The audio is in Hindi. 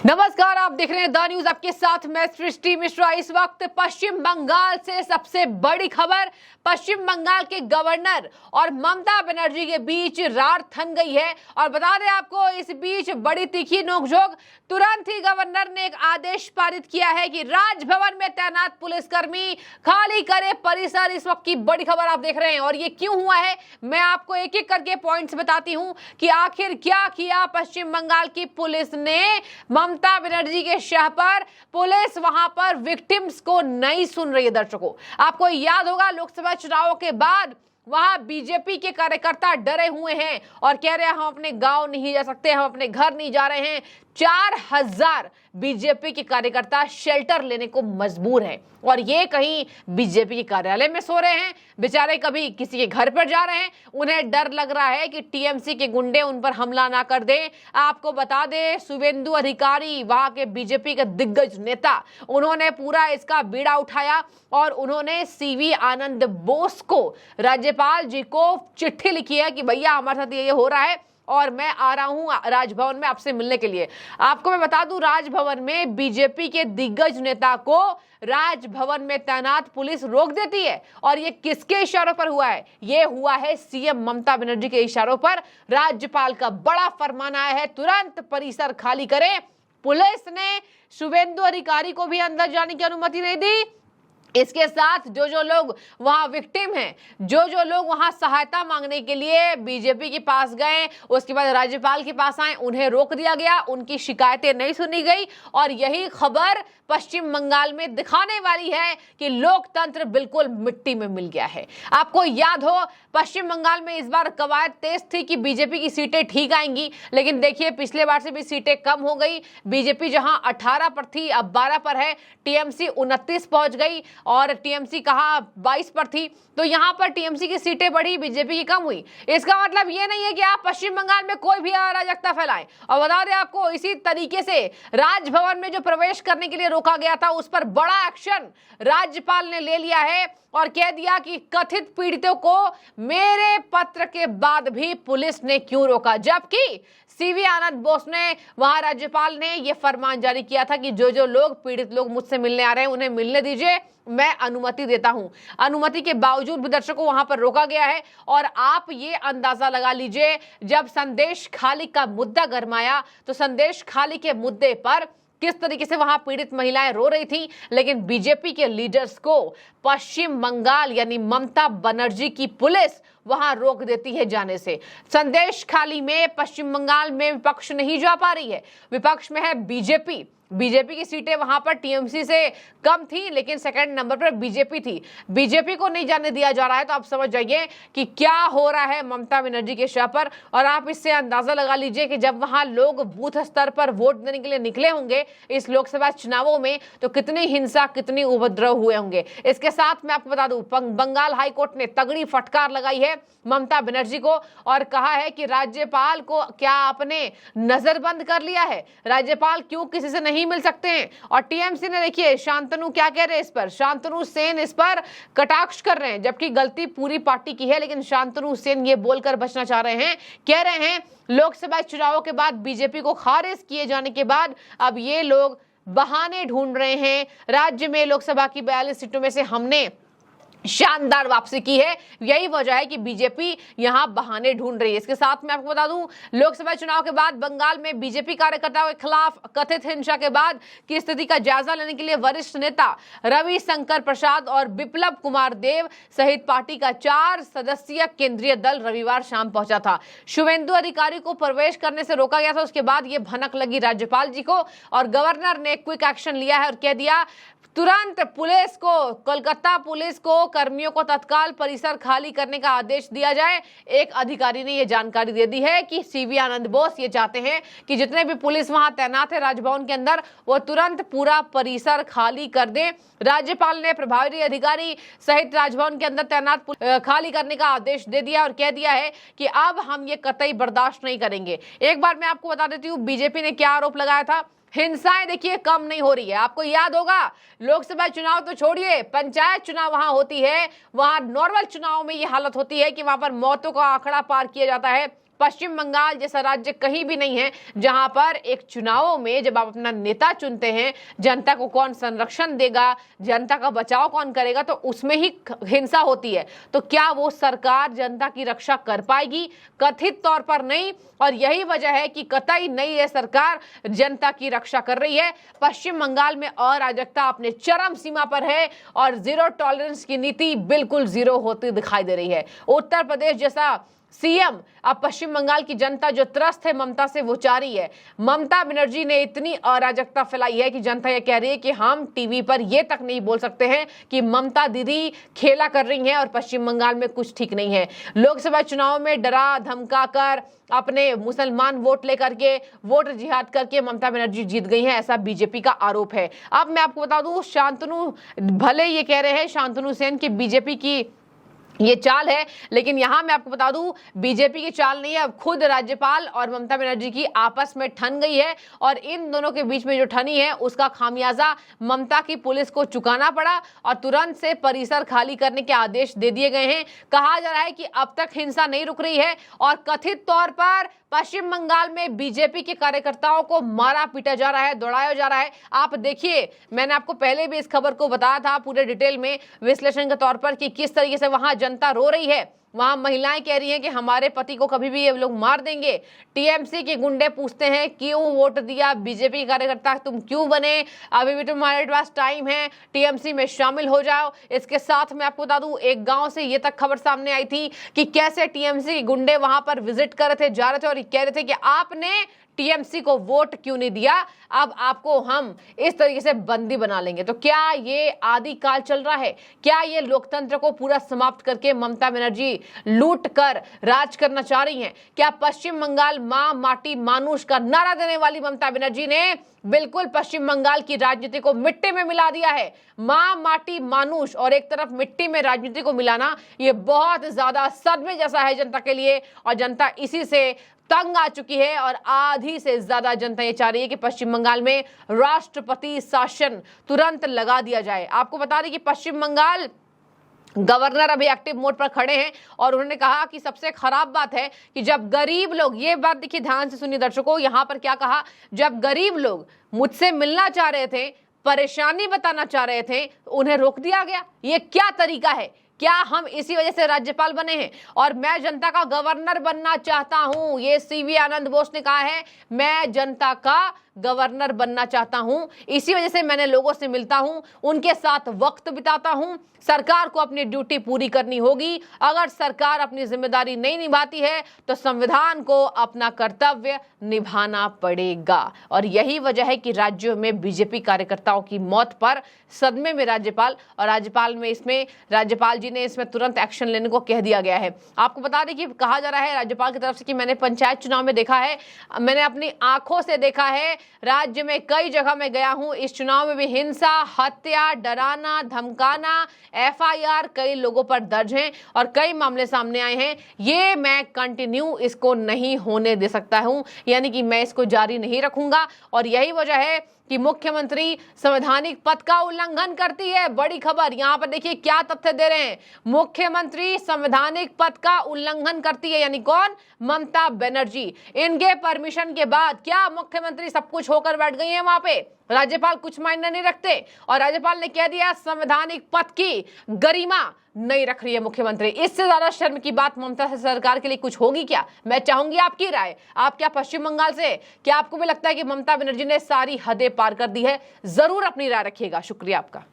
नमस्कार, आप देख रहे हैं द न्यूज, आपके साथ मैं सृष्टि मिश्रा। इस वक्त पश्चिम बंगाल से सबसे बड़ी खबर, पश्चिम बंगाल के गवर्नर और ममता बनर्जी के बीच रार थन गई है। और बता दें आपको, इस बीच बड़ी तीखी नोकझोंक। तुरंत ही गवर्नर ने एक आदेश पारित किया है कि राजभवन में तैनात पुलिसकर्मी खाली करे परिसर। इस वक्त की बड़ी खबर आप देख रहे हैं। और ये क्यों हुआ है, मैं आपको एक एक करके पॉइंट्स बताती हूं कि आखिर क्या किया पश्चिम बंगाल की पुलिस ने ममता बनर्जी के शह पर। पुलिस वहां पर विक्टिम्स को नहीं सुन रही है। दर्शकों, आपको याद होगा लोकसभा चुनावों के बाद वहां बीजेपी के कार्यकर्ता डरे हुए हैं और कह रहे हैं हम अपने गांव नहीं जा सकते, हम अपने घर नहीं जा रहे हैं। 4000 बीजेपी के कार्यकर्ता शेल्टर लेने को मजबूर हैं और ये कहीं बीजेपी के कार्यालय में सो रहे हैं, बेचारे कभी किसी के घर पर जा रहे हैं। उन्हें डर लग रहा है कि टीएमसी के गुंडे उन पर हमला ना कर दें। आपको बता दें, शुवेंदु अधिकारी वहां के बीजेपी के दिग्गज नेता, उन्होंने पूरा इसका बीड़ा उठाया और उन्होंने सीवी आनंद बोस को, राज्यपाल जी को चिट्ठी लिखी है कि भैया हमारे साथ ये हो रहा है और मैं आ रहा हूं राजभवन में आपसे मिलने के लिए। आपको मैं बता दूं, राजभवन में बीजेपी के दिग्गज नेता को राजभवन में तैनात पुलिस रोक देती है। और ये किसके इशारों पर हुआ है? ये हुआ है सीएम ममता बनर्जी के इशारों पर। राज्यपाल का बड़ा फरमान आया है, तुरंत परिसर खाली करें। पुलिस ने शुवेंदु अधिकारी को भी अंदर जाने की अनुमति नहीं दी। इसके साथ जो जो लोग वहां विक्टिम हैं, जो जो लोग वहां सहायता मांगने के लिए बीजेपी के पास गए, उसके बाद राज्यपाल के पास आए, उन्हें रोक दिया गया, उनकी शिकायतें नहीं सुनी गई। और यही खबर पश्चिम बंगाल में दिखाने वाली है कि लोकतंत्र बिल्कुल मिट्टी में मिल गया है। आपको याद हो, पश्चिम बंगाल में इस बार कवायद तेज थी कि बीजेपी की सीटें ठीक आएंगी, लेकिन देखिए पिछले बार से भी सीटें कम हो गई। बीजेपी जहां 18 पर थी अब 12 पर है, टीएमसी 29 पहुंच गई और टीएमसी कहा 22 पर थी। तो यहां पर टीएमसी की सीटें बढ़ी, बीजेपी की कम हुई। इसका मतलब ये नहीं है कि आप पश्चिम बंगाल में कोई भी अराजकता फैलाएं। और बता दें आपको, इसी तरीके से राजभवन में जो प्रवेश करने के लिए रोका गया था, उस पर बड़ा एक्शन राज्यपाल ने ले लिया है और कह दिया कि कथित पीड़ितों को मेरे पत्र के बाद भी पुलिस ने क्यों रोका। जबकि सीवी आनंद बोस ने, वहां राज्यपाल ने यह फरमान जारी किया था कि जो जो लोग पीड़ित लोग मुझसे मिलने आ रहे हैं उन्हें मिलने दीजिए, मैं अनुमति देता हूं। अनुमति के बावजूद भी दर्शकों वहां पर रोका गया है। और आप ये अंदाजा लगा लीजिए, जब संदेश खाली का मुद्दा गरमाया तो संदेश खाली के मुद्दे पर किस तरीके से वहां पीड़ित महिलाएं रो रही थी। लेकिन बीजेपी के लीडर्स को पश्चिम बंगाल यानी ममता बनर्जी की पुलिस वहां रोक देती है जाने से। संदेश खाली में पश्चिम बंगाल में विपक्ष नहीं जा पा रही है, विपक्ष में है बीजेपी। बीजेपी की सीटें वहां पर टीएमसी से कम थी, लेकिन सेकंड नंबर पर बीजेपी थी। बीजेपी को नहीं जाने दिया जा रहा है। तो आप समझ जाइए कि क्या हो रहा है ममता बनर्जी के शह पर। और आप इससे अंदाजा लगा लीजिए कि जब वहां लोग बूथ स्तर पर वोट देने के लिए निकले होंगे इस लोकसभा चुनावों में, तो कितनी हिंसा, कितनी उपद्रव हुए होंगे। इसके साथ मैं आपको बता दूं, बंगाल हाईकोर्ट ने तगड़ी फटकार लगाई है ममता बनर्जी को और कहा है कि राज्यपाल को क्या आपने नजरबंद कर लिया है? राज्यपाल क्यों किसी से नहीं मिल सकते हैं? और टीएमसी ने, देखिए शांतनु क्या कह रहे हैं इस पर, शांतनु सेन इस पर कटाक्ष कर रहे हैं, जबकि गलती पूरी पार्टी की है। लेकिन शांतनु सेन ये बोलकर बचना चाह रहे हैं, कह रहे हैं लोकसभा चुनावों के बाद बीजेपी को खारिज किए जाने के बाद अब ये लोग बहाने ढूंढ रहे हैं। राज्य में लोकसभा की 42 सीटों में से हमने शानदार वापसी की है, यही वजह है कि बीजेपी यहां बहाने ढूंढ रही है। इसके साथ मैं आपको बता दूं, लोकसभा चुनाव के बाद बंगाल में बीजेपी कार्यकर्ताओं के खिलाफ कथित हिंसा के बाद की स्थिति का जायजा लेने के लिए वरिष्ठ नेता रविशंकर प्रसाद और बिप्लब कुमार देव सहित पार्टी का 4 सदस्यीय केंद्रीय दल रविवार शाम पहुंचा था। शुवेंदु अधिकारी को प्रवेश करने से रोका गया था। उसके बाद यह भनक लगी राज्यपाल जी को और गवर्नर ने क्विक एक्शन लिया है और कह दिया तुरंत पुलिस को, कोलकाता पुलिस को कर्मियों को तत्काल परिसर खाली करने का आदेश दिया जाए। एक अधिकारी ने यह जानकारी दे दी है कि सीवी आनंद बोस ये चाहते हैं कि जितने भी पुलिस वहां तैनात है राजभवन के अंदर, वो तुरंत पूरा परिसर खाली कर दें। राज्यपाल ने प्रभारी अधिकारी सहित राजभवन के अंदर तैनात खाली करने का आदेश दे दिया और कह दिया है कि अब हम ये कतई बर्दाश्त नहीं करेंगे। एक बार मैं आपको बता देती हूँ बीजेपी ने क्या आरोप लगाया था। हिंसाएं देखिए कम नहीं हो रही है। आपको याद होगा, लोकसभा चुनाव तो छोड़िए, पंचायत चुनाव वहां होती है, वहां नॉर्मल चुनाव में ये हालत होती है कि वहां पर मौतों का आंकड़ा पार किया जाता है। पश्चिम बंगाल जैसा राज्य कहीं भी नहीं है जहां पर एक चुनावों में जब आप अपना नेता चुनते हैं, जनता को कौन संरक्षण देगा, जनता का बचाव कौन करेगा, तो उसमें ही हिंसा होती है। तो क्या वो सरकार जनता की रक्षा कर पाएगी? कथित तौर पर नहीं, और यही वजह है कि कतई नहीं ये सरकार जनता की रक्षा कर रही है। पश्चिम बंगाल में अराजकता अपने चरम सीमा पर है और जीरो टॉलरेंस की नीति बिल्कुल जीरो होती दिखाई दे रही है। उत्तर प्रदेश जैसा सीएम, अब पश्चिम बंगाल की जनता जो त्रस्त है ममता से वो चाह रही है। ममता बनर्जी ने इतनी अराजकता फैलाई है कि जनता ये कह रही है कि हम टीवी पर ये तक नहीं बोल सकते हैं कि ममता दीदी खेला कर रही हैं और पश्चिम बंगाल में कुछ ठीक नहीं है। लोकसभा चुनाव में डरा धमका कर अपने मुसलमान वोट लेकर के वोट जिहाद करके ममता बनर्जी जीत गई हैं, ऐसा बीजेपी का आरोप है। अब मैं आपको बता दूं, शांतनु भले ये कह रहे हैं शांतनु सेन की बीजेपी की ये चाल है, लेकिन यहां मैं आपको बता दूं बीजेपी की चाल नहीं है। अब खुद राज्यपाल और ममता बनर्जी की आपस में ठन गई है और इन दोनों के बीच में जो ठनी है उसका खामियाजा ममता की पुलिस को चुकाना पड़ा और तुरंत से परिसर खाली करने के आदेश दे दिए गए हैं। कहा जा रहा है कि अब तक हिंसा नहीं रुक रही है और कथित तौर पर पश्चिम बंगाल में बीजेपी के कार्यकर्ताओं को मारा पीटा जा रहा है, दौड़ाया जा रहा है। आप देखिए, मैंने आपको पहले भी इस खबर को बताया था पूरे डिटेल में विश्लेषण के तौर पर कि किस तरीके से वहां जनता रो रही है। वहां महिलाएं कह रही हैं कि हमारे पति को कभी भी ये लोग मार देंगे। टीएमसी के गुंडे पूछते हैं क्यों वोट दिया, बीजेपी कार्यकर्ता तुम क्यों बने, अभी भी तुम्हारे पास टाइम है, टीएमसी में शामिल हो जाओ। इसके साथ मैं आपको बता दूं एक गांव से ये तक खबर सामने आई थी कि कैसे टीएमसी के गुंडे वहां पर विजिट कर रहे थे, जा रहे थे और कह रहे थे कि आपने टीएमसी को वोट क्यों नहीं दिया, अब आपको हम इस तरीके से बंदी बना लेंगे। तो क्या ये आदि काल चल रहा है? क्या ये लोकतंत्र को पूरा समाप्त करके ममता बनर्जी लूट कर राज करना चाह रही हैं? क्या पश्चिम बंगाल मां माटी मानुष का नारा देने वाली ममता बनर्जी ने बिल्कुल पश्चिम बंगाल की राजनीति को मिट्टी में मिला दिया है? मां माटी मानुष और एक तरफ मिट्टी में राजनीति को मिलाना ये बहुत ज्यादा सदमे जैसा है जनता के लिए और जनता इसी से तंग आ चुकी है और आधी से ज्यादा जनता ये चाह रही है कि पश्चिम बंगाल में राष्ट्रपति शासन तुरंत लगा दिया जाए। आपको बता दें कि पश्चिम बंगाल गवर्नर अभी एक्टिव मोड पर खड़े हैं और उन्होंने कहा कि सबसे खराब बात है कि जब गरीब लोग, ये बात देखिए ध्यान से सुनिए दर्शकों, यहां पर क्या कहा, जब गरीब लोग मुझसे मिलना चाह रहे थे, परेशानी बताना चाह रहे थे, उन्हें रोक दिया गया। ये क्या तरीका है? क्या हम इसी वजह से राज्यपाल बने हैं? और मैं जनता का गवर्नर बनना चाहता हूं, ये सीवी आनंद बोस ने कहा है, मैं जनता का गवर्नर बनना चाहता हूं, इसी वजह से मैंने लोगों से मिलता हूं, उनके साथ वक्त बिताता हूं। सरकार को अपनी ड्यूटी पूरी करनी होगी। अगर सरकार अपनी जिम्मेदारी नहीं निभाती है तो संविधान को अपना कर्तव्य निभाना पड़ेगा। और यही वजह है कि राज्यों में बीजेपी कार्यकर्ताओं की मौत पर सदमे में राज्यपाल और राज्यपाल जी ने इसमें तुरंत एक्शन लेने को कह दिया गया है। आपको बता दें कि कहा जा रहा है राज्यपाल की तरफ से कि मैंने पंचायत चुनाव में देखा है, मैंने अपनी आंखों से देखा है, राज्य में कई जगह में गया हूं, इस चुनाव में भी हिंसा, हत्या, डराना, धमकाना, एफआईआर कई लोगों पर दर्ज हैं और कई मामले सामने आए हैं। ये मैं कंटिन्यू इसको नहीं होने दे सकता हूं, यानी कि मैं इसको जारी नहीं रखूंगा। और यही वजह है कि मुख्यमंत्री संवैधानिक पद का उल्लंघन करती है। बड़ी खबर यहां पर देखिए क्या तथ्य दे रहे हैं, मुख्यमंत्री संवैधानिक पद का उल्लंघन करती है, यानी कौन? ममता बनर्जी। इनके परमिशन के बाद क्या मुख्यमंत्री सब कुछ होकर बैठ गई है वहां पे? राज्यपाल कुछ मायने नहीं रखते और राज्यपाल ने कह दिया संवैधानिक पद की गरिमा नहीं रख रही है मुख्यमंत्री। इससे ज्यादा शर्म की बात ममता सरकार के लिए कुछ होगी क्या? मैं चाहूंगी आपकी राय। आप क्या पश्चिम बंगाल से, क्या आपको भी लगता है कि ममता बनर्जी ने सारी हदें पार कर दी है? जरूर अपनी राय रखिएगा। शुक्रिया आपका।